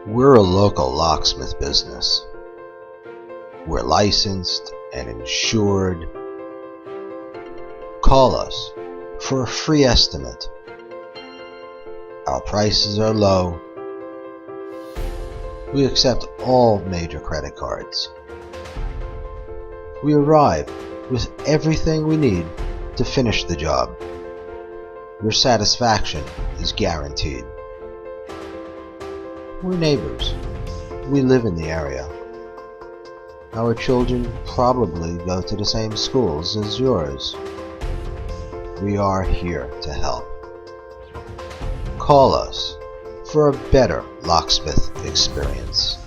We're a local locksmith business. We're licensed and insured. Call us for a free estimate. Our prices are low. We accept all major credit cards. We arrive with everything we need to finish the job. Your satisfaction is guaranteed. We're neighbors. We live in the area. Our children probably go to the same schools as yours. We are here to help. Call us for a better locksmith experience.